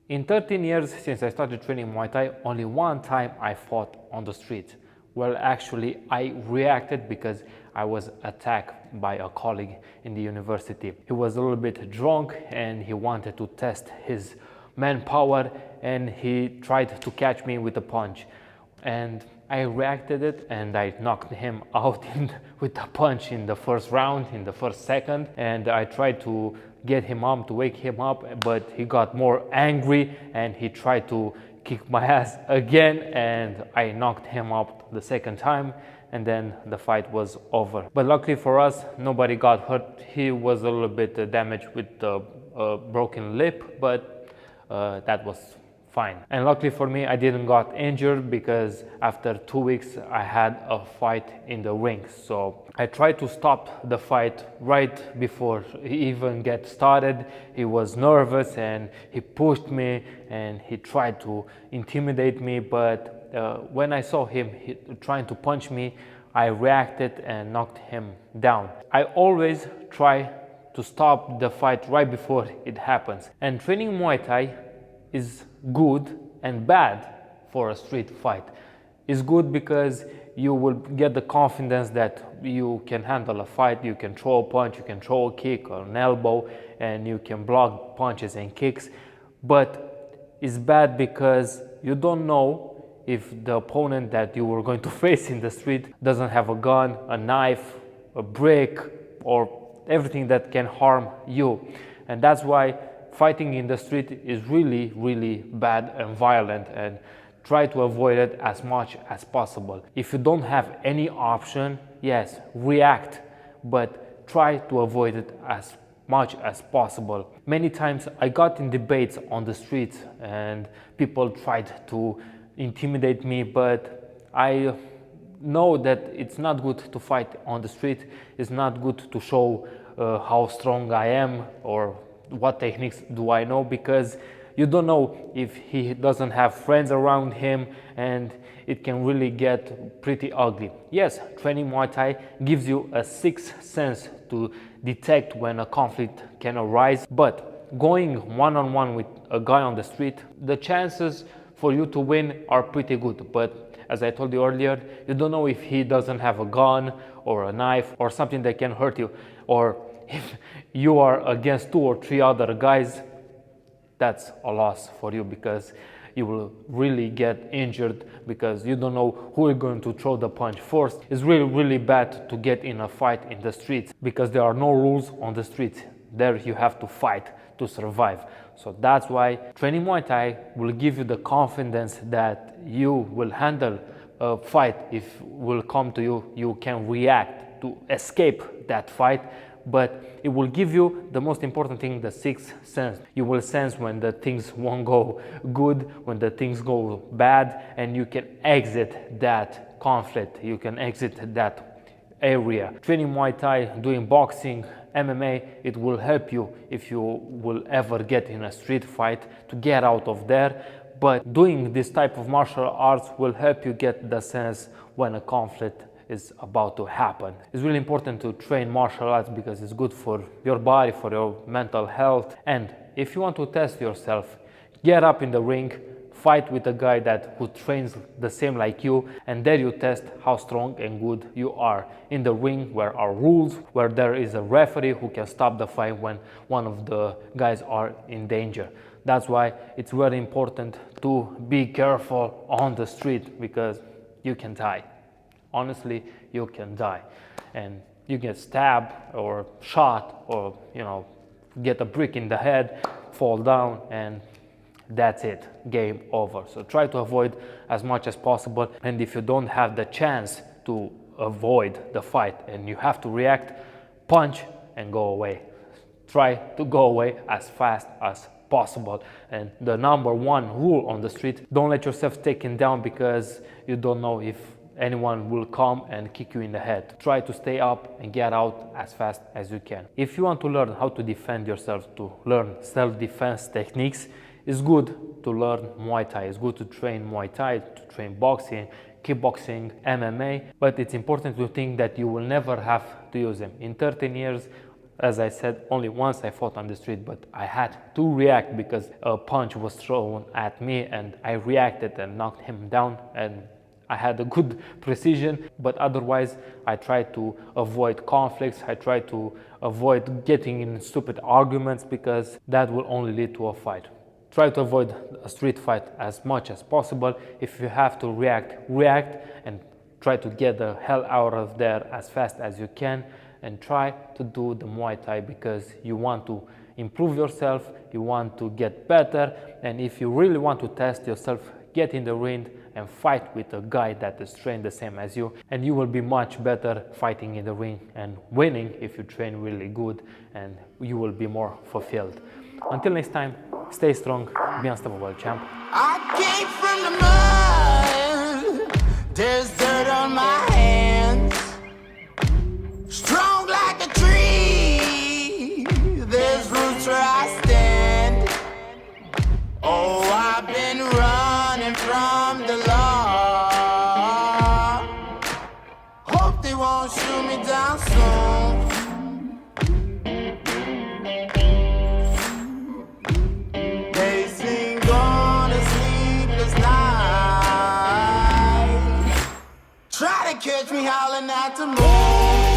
In 13 years since I started training Muay Thai, only one time I fought on the street. Well, actually, I reacted because I was attacked by a colleague in the university. He was a little bit drunk and he wanted to test his manpower, and he tried to catch me with a punch. And I reacted it and I knocked him out with a punch in the first round, in the first second. And I tried to get him up, to wake him up, but he got more angry and he tried to kick my ass again, and I knocked him up the second time, and then the fight was over. But luckily for us, nobody got hurt. He was a little bit damaged with a broken lip, but that was fine. And luckily for me, I didn't got injured because after 2 weeks I had a fight in the ring. So I tried to stop the fight right before he even get started. He was nervous and he pushed me and he tried to intimidate me, but when I saw him trying to punch me, I reacted and knocked him down. I always try to stop the fight right before it happens. And training Muay Thai is good and bad for a street fight. It's good because you will get the confidence that you can handle a fight, you can throw a punch, you can throw a kick or an elbow, and you can block punches and kicks. But it's bad because you don't know if the opponent that you were going to face in the street doesn't have a gun, a knife, a brick, or everything that can harm you. And that's why fighting in the street is really, really bad and violent, and try to avoid it as much as possible. If you don't have any option, yes, react, but try to avoid it as much as possible. Many times I got in debates on the streets and people tried to intimidate me, but I know that it's not good to fight on the street. It's not good to show how strong I am or what techniques do I know, because you don't know if he doesn't have friends around him, and it can really get pretty ugly. Yes, training Muay Thai gives you a sixth sense to detect when a conflict can arise, but going one-on-one with a guy on the street, the chances for you to win are pretty good. But as I told you earlier, you don't know if he doesn't have a gun or a knife or something that can hurt you, or if you are against 2 or 3 other guys, that's a loss for you, because you will really get injured because you don't know who is going to throw the punch first. It's really, really bad to get in a fight in the streets because there are no rules on the streets. There you have to fight to survive. So that's why training Muay Thai will give you the confidence that you will handle a fight. If will come to you, you can react to escape that fight. But it will give you the most important thing, the sixth sense. You will sense when the things won't go good, when the things go bad, and you can exit that conflict, you can exit that area. Training Muay Thai, doing boxing, MMA, it will help you if you will ever get in a street fight to get out of there. But doing this type of martial arts will help you get the sense when a conflict is about to happen. It's really important to train martial arts because it's good for your body, for your mental health. And if you want to test yourself, get up in the ring, fight with a guy who trains the same like you, and there you test how strong and good you are. In the ring, where are rules, where there is a referee who can stop the fight when one of the guys are in danger. That's why it's very important to be careful on the street, because you can die. Honestly, you can die, and you get stabbed or shot, or get a brick in the head, fall down, and that's it, game over. So try to avoid as much as possible. And if you don't have the chance to avoid the fight and you have to react, punch and go away. Try to go away as fast as possible. And the number one rule on the street, don't let yourself taken down because you don't know if anyone will come and kick you in the head. Try to stay up and get out as fast as you can. If you want to learn how to defend yourself, to learn self-defense techniques, it's good to learn Muay Thai. It's good to train Muay Thai, to train boxing, kickboxing, MMA, but it's important to think that you will never have to use them. In 13 years, As I said, only once I fought on the street, but I had to react because a punch was thrown at me and I reacted and knocked him down, and I had a good precision. But otherwise, I tried to avoid conflicts. I tried to avoid getting in stupid arguments because that will only lead to a fight. Try to avoid a street fight as much as possible. If you have to react, and try to get the hell out of there as fast as you can, and try to do the Muay Thai because you want to improve yourself, you want to get better, and if you really want to test yourself, get in the ring and fight with a guy that is trained the same as you, and you will be much better fighting in the ring and winning if you train really good, and you will be more fulfilled. Until next time, stay strong, be unstoppable, champ. I came from the mud, there's dirt on my hands. Strong like a tree, there's roots where I stand. Oh, I've been running from the law. Hope they won't shoot me down soon. They sing on a sleepless night. Try to catch me howling at the moon.